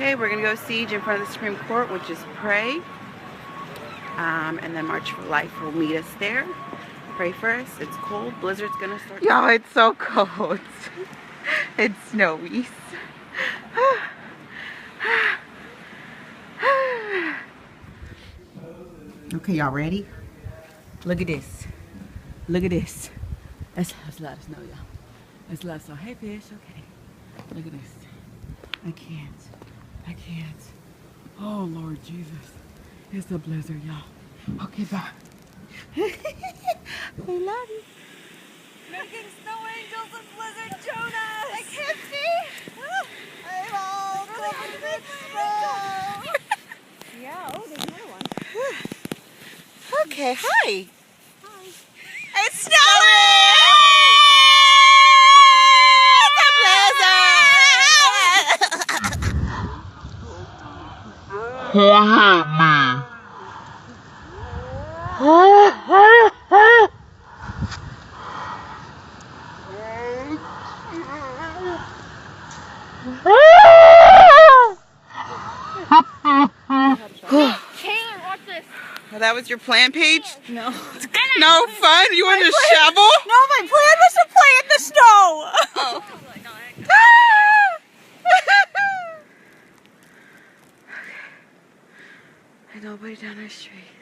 Okay, we're gonna go siege in front of the Supreme Court, which is pray. And then March for Life will meet us there. Pray for us. It's cold. Blizzard's gonna start. Y'all, it's so cold. It's snowy. Okay, y'all ready? Look at this. Look at this. That's a lot of snow, y'all. That's a lot of snow. Hey, fish. Okay. Look at this. I can't. Oh, Lord Jesus. It's a blizzard, y'all. Okay, bye. We love you. Making snow angels and blizzard Jonas! I can't see. I'm all covered in snow! Yeah, oh, there's another one. Okay, hi. Hi. It's snowing! Taylor, watch this. Well, that was your plan page? No. No fun? You want to shovel? No, my plan was to play in the snow. Oh. Ain't nobody down our street.